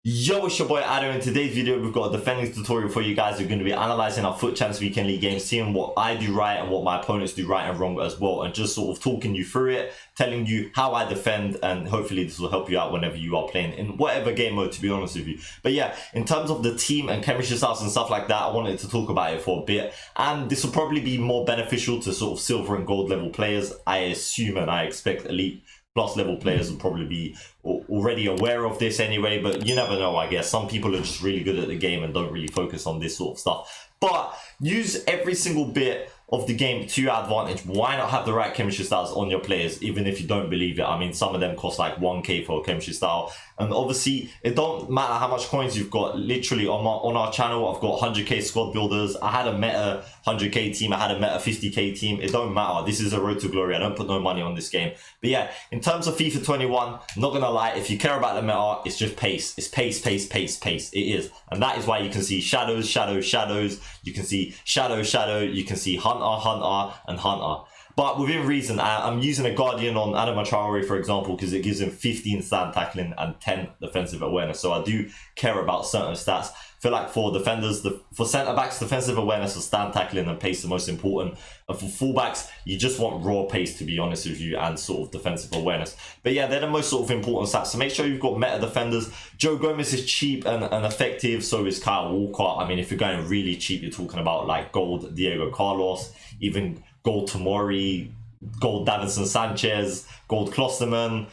Yo, it's your boy Adam. In today's video, we've got a defending tutorial for you guys. We're going to be analysing our Futchamps Weekend League games, seeing what I do right and what my opponents do right and wrong as well, and just sort of talking you through it, telling you how I defend, and hopefully this will help you out whenever you are playing in whatever game mode, to be honest with you. But yeah, in terms of the team and chemistry styles and stuff like that, I wanted to talk about it for a bit, and this will probably be more beneficial to sort of silver and gold level players. I assume and I expect elite plus level players will probably be already aware of this anyway, but you never know, I guess. Some people are just really good at the game and don't really focus on this sort of stuff. But use every single bit of the game to your advantage. Why not have the right chemistry styles on your players, even if you don't believe it? I mean, some of them cost like 1k for a chemistry style, and obviously it don't matter how much coins you've got. Literally on our channel, I've got 100k squad builders. I had a meta 100k team, I had a meta 50k team. It don't matter. This is a road to glory. I don't put no money on this game. But yeah, in terms of FIFA 21, not gonna lie, if you care about the meta, it's just pace. It's pace, pace, pace, pace. It is, and that is why you can see shadows, shadows, shadows. You can see shadow, shadow. You can see hunter, hunter, and hunter. But within reason, I'm using a Guardian on Adama Traore, for example, because it gives him 15 stand tackling and 10 defensive awareness. So I do care about certain stats. I feel like for defenders, for centre-backs, defensive awareness and stand tackling and pace are the most important. And for fullbacks, you just want raw pace, to be honest with you, and sort of defensive awareness. But yeah, they're the most sort of important stats. So make sure you've got meta defenders. Joe Gomez is cheap and effective, so is Kyle Walker. I mean, if you're going really cheap, you're talking about like gold Diego Carlos, even gold Tomori, gold Davinson Sanchez, gold Klosterman,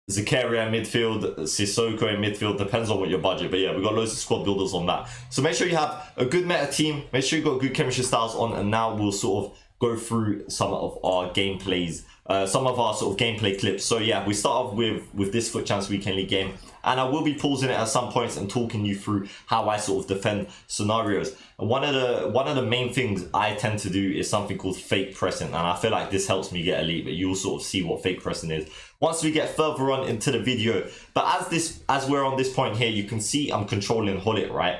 Zakaria in midfield, Sissoko in midfield. Depends on what your budget, but yeah, we've got loads of squad builders on that. So make sure you have a good meta team, make sure you've got good chemistry styles on, and now we'll sort of go through some of our gameplays, some of our sort of gameplay clips. So yeah, we start off with this Futchamps Weekend League game, and I will be pausing it at some points and talking you through how I sort of defend scenarios. And one of the main things I tend to do is something called fake pressing, and I feel like this helps me get elite, but you'll sort of see what fake pressing is once we get further on into the video. But as we're on this point here, you can see I'm controlling Hullet, right?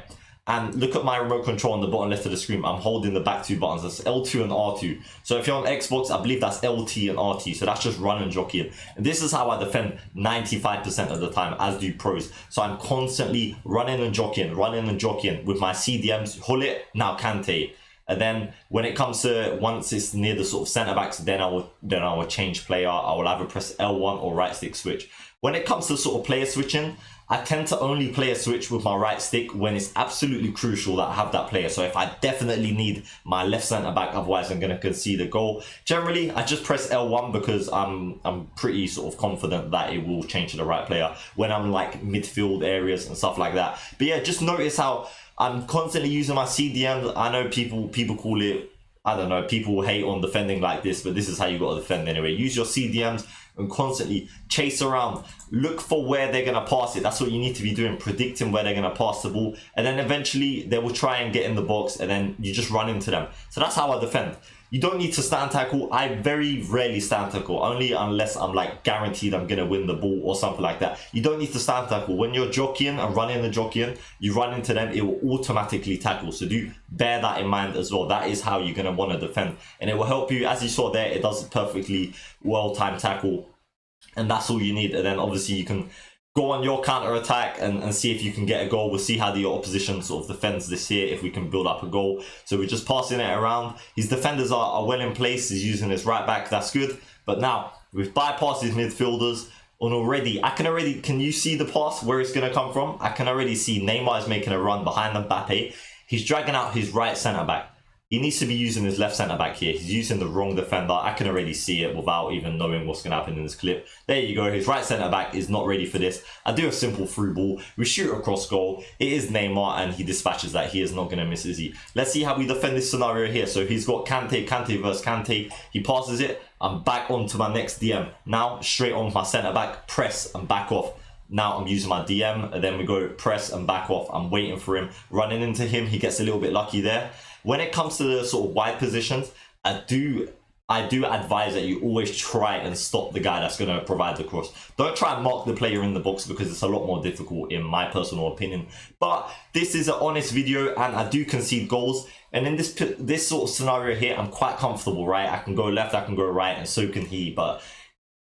And look at my remote control on the bottom left of the screen. I'm holding the back two buttons. That's L2 and R2. So if you're on Xbox, I believe that's LT and RT. So that's just run and jockeying. And this is how I defend 95% of the time, as do pros. So I'm constantly running and jockeying with my CDMs. Hullet, now Kante. And then when it comes to, once it's near the sort of centre backs, then I will change player. I will either press L1 or right stick switch. When it comes to sort of player switching, I tend to only player switch with my right stick when it's absolutely crucial that I have that player. So if I definitely need my left centre back, otherwise I'm going to concede a goal. Generally, I just press L1 because I'm pretty sort of confident that it will change to the right player when I'm like midfield areas and stuff like that. But yeah, just notice how I'm constantly using my CDMs. I know people call it, I don't know, people hate on defending like this, but this is how you got to defend anyway. Use your CDMs and constantly chase around. Look for where they're going to pass it. That's what you need to be doing, predicting where they're going to pass the ball. And then eventually they will try and get in the box, and then you just run into them. So that's how I defend. You don't need to stand tackle. I very rarely stand tackle, only unless I'm like guaranteed I'm going to win the ball or something like that. You don't need to stand tackle. When you're jockeying and running and jockeying, you run into them, it will automatically tackle. So do bear that in mind as well. That is how you're going to want to defend. And it will help you, as you saw there, it does a perfectly well-timed tackle. And that's all you need. And then obviously you can go on your counter attack and see if you can get a goal. We'll see how the opposition sort of defends this here, if we can build up a goal. So we're just passing it around. His defenders are well in place. He's using his right back. That's good. But now we've bypassed his midfielders. And already, can you see the pass where it's going to come from? I can already see Neymar is making a run behind Mbappe. He's dragging out his right centre back. He needs to be using his left centre back here. He's using the wrong defender. I can already see it without even knowing what's going to happen in this clip. There you go. His right centre back is not ready for this. I do a simple through ball. We shoot across goal. It is Neymar and he dispatches that. He is not going to miss, is he? Let's see how we defend this scenario here. So he's got Kante versus Kante. He passes it. I'm back onto my next DM. Now straight on my centre back. Press and back off. Now I'm using my DM, and then we go press and back off. I'm waiting for him, running into him. He gets a little bit lucky there. When it comes to the sort of wide positions, I do advise that you always try and stop the guy that's going to provide the cross. Don't try and mark the player in the box because it's a lot more difficult in my personal opinion. But this is an honest video and I do concede goals. And in this sort of scenario here, I'm quite comfortable, right? I can go left, I can go right, and so can he. But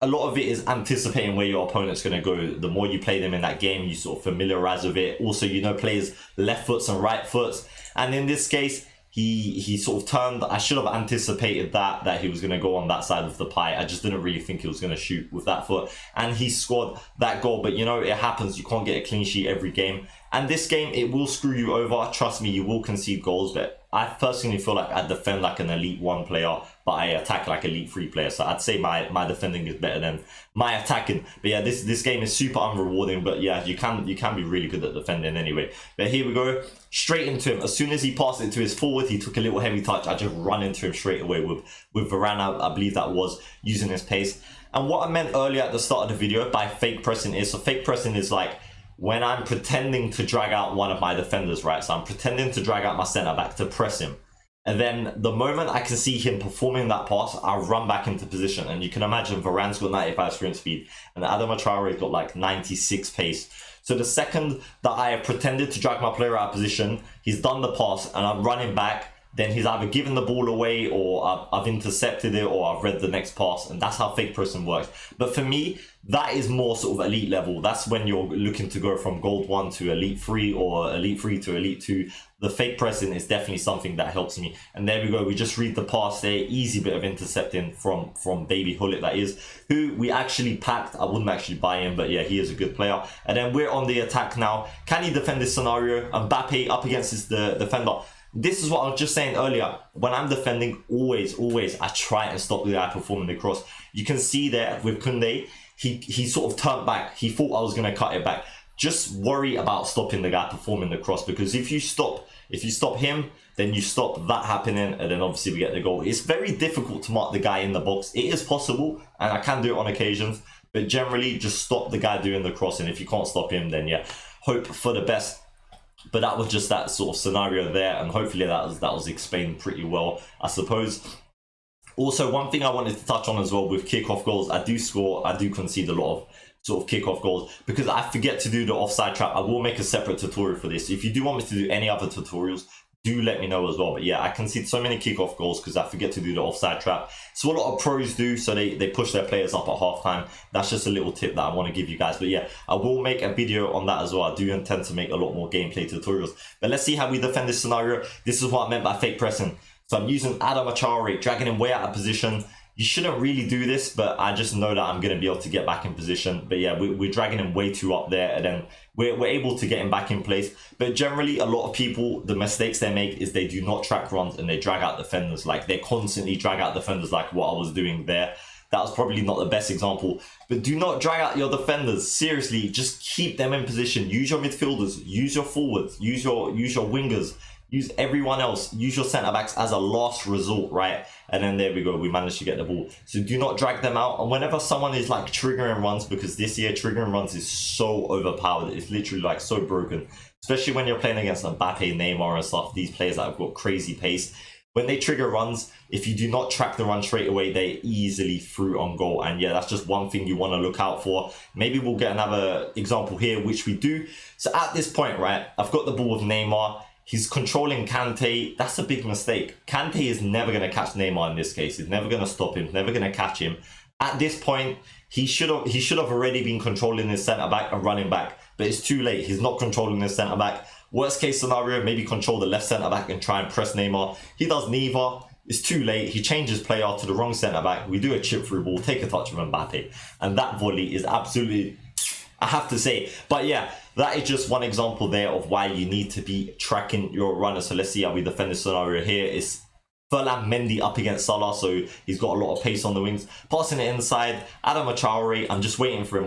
a lot of it is anticipating where your opponent's going to go. The more you play them in that game, you sort of familiarize with it. Also, you know players' left foots and right foots. And in this case, he sort of turned. I should have anticipated that he was going to go on that side of the pie. I just didn't really think he was going to shoot with that foot. And he scored that goal. But, you know, it happens. You can't get a clean sheet every game. And this game, it will screw you over. Trust me, you will concede goals. But I personally feel like I defend like an Elite 1 player, but I attack like Elite 3 player. So I'd say my defending is better than my attacking. But yeah, this game is super unrewarding. But yeah, you can be really good at defending anyway. But here we go. Straight into him. As soon as he passed it to his forward, he took a little heavy touch. I just run into him straight away with Varane, I believe that was, using his pace. And what I meant earlier at the start of the video by fake pressing is, so fake pressing is like when I'm pretending to drag out one of my defenders, right? So I'm pretending to drag out my centre-back to press him. And then the moment I can see him performing that pass, I'll run back into position. And you can imagine Varane's got 95 sprint speed and Adama Traore's got like 96 pace. So the second that I have pretended to drag my player out of position, he's done the pass and I'm running back, then he's either given the ball away or I've intercepted it or I've read the next pass, and that's how fake pressing works. But for me, that is more sort of elite level. That's when you're looking to go from gold 1 to elite 3 or elite 3 to elite 2. The fake pressing is definitely something that helps me. And there we go. We just read the pass there. Easy bit of intercepting from Baby Hullet, that is, who we actually packed. I wouldn't actually buy him, but yeah, he is a good player. And then we're on the attack now. Can he defend this scenario? Mbappe up against the defender. This is what I was just saying earlier. When I'm defending, always, I try and stop the guy performing the cross. You can see there with Koundé, he sort of turned back. He thought I was going to cut it back. Just worry about stopping the guy performing the cross, because if you stop him, then you stop that happening, and then obviously we get the goal. It's very difficult to mark the guy in the box. It is possible, and I can do it on occasions, but generally just stop the guy doing the cross, and if you can't stop him, then yeah, hope for the best. But that was just that sort of scenario there, and hopefully that was explained pretty well, I suppose. Also, one thing I wanted to touch on as well with kickoff goals, I do concede a lot of sort of kickoff goals because I forget to do the offside trap. I will make a separate tutorial for this. If you do want me to do any other tutorials, do let me know as well. But yeah, I concede so many kickoff goals because I forget to do the offside trap. So what a lot of pros do, so they push their players up at halftime. That's just a little tip that I want to give you guys. But yeah, I will make a video on that as well. I do intend to make a lot more gameplay tutorials. But let's see how we defend this scenario. This is what I meant by fake pressing. So I'm using Adama Traore, dragging him way out of position. You shouldn't really do this, but I just know that I'm going to be able to get back in position. But yeah, we're dragging him way too up there, and then we're able to get him back in place. But generally, a lot of people, the mistakes they make is they do not track runs and they drag out defenders. Like, they constantly drag out defenders like what I was doing there. That was probably not the best example. But do not drag out your defenders. Seriously, just keep them in position. Use your midfielders. Use your forwards. Use your wingers. Use everyone else. Use your centre-backs as a last resort, right? And then there we go. We managed to get the ball. So do not drag them out. And whenever someone is like triggering runs, because this year triggering runs is so overpowered. It's literally like so broken. Especially when you're playing against Mbappe, Neymar and stuff. These players that have got crazy pace. When they trigger runs, if you do not track the run straight away, they easily through on goal. And yeah, that's just one thing you want to look out for. Maybe we'll get another example here, which we do. So at this point, right, I've got the ball with Neymar. He's controlling Kante. That's a big mistake. Kante is never going to catch Neymar in this case. He's never going to stop him. He's never going to catch him. At this point, he should have already been controlling his centre-back and running back. But it's too late. He's not controlling his centre-back. Worst case scenario, maybe control the left centre-back and try and press Neymar. He does neither. It's too late. He changes player to the wrong centre-back. We do a chip through ball, take a touch from Mbappe. And that volley is absolutely, I have to say. But yeah, that is just one example there of why you need to be tracking your runner. So let's see how we defend this scenario here. It's Ferland Mendy up against Salah, so he's got a lot of pace on the wings. Passing it inside, Adama Traore, I'm just waiting for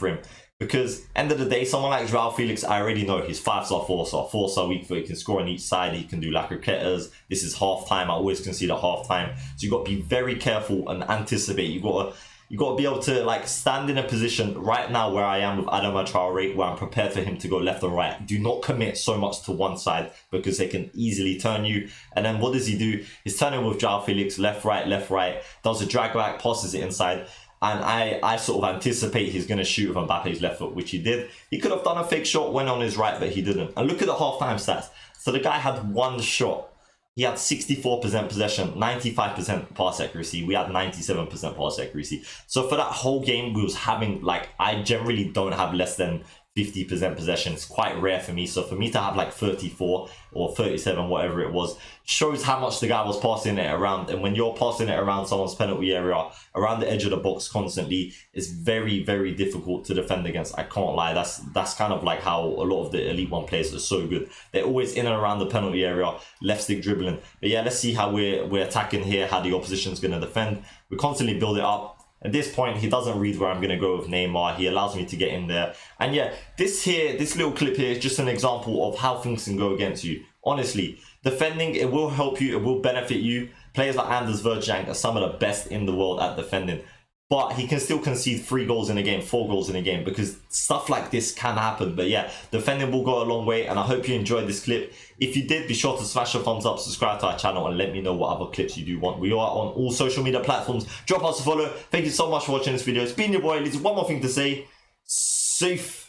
him. Because end of the day, someone like Joao Felix, I already know he's 5-star, 4-star, 4-star weak foot. He can score on each side. He can do lacroquetas. This is half time. I always concede at half time. So you got to be very careful and anticipate. You got to be able to like stand in a position right now where I am with Adama Traore, where I'm prepared for him to go left and right. Do not commit so much to one side because they can easily turn you. And then what does he do? He's turning with Joao Felix, left, right, does a drag back, passes it inside. And I sort of anticipate he's going to shoot with Mbappe's left foot, which he did. He could have done a fake shot, went on his right, but he didn't. And look at the halftime stats. So the guy had one shot. He had 64% possession, 95% pass accuracy. We had 97% pass accuracy. So for that whole game, we was having, like, I generally don't have less than 50% possession. It's quite rare for me. So for me to have like 34 or 37, whatever it was, shows how much the guy was passing it around. And when you're passing it around someone's penalty area, around the edge of the box constantly, it's very, very difficult to defend against. I can't lie. That's kind of like how a lot of the Elite 1 players are so good. They're always in and around the penalty area, left stick dribbling. But yeah, let's see how we're attacking here, how the opposition's going to defend. We constantly build it up. At this point, he doesn't read where I'm going to go with Neymar. He allows me to get in there. And yeah, this little clip here is just an example of how things can go against you. Honestly, defending, it will help you. It will benefit you. Players like Anders Verjank are some of the best in the world at defending. But he can still concede 3 goals in a game, 4 goals in a game, because stuff like this can happen. But yeah, defending will go a long way, and I hope you enjoyed this clip. If you did, be sure to smash a thumbs up, subscribe to our channel, and let me know what other clips you do want. We are on all social media platforms. Drop us a follow. Thank you so much for watching this video. It's been your boy. There's one more thing to say. Safe.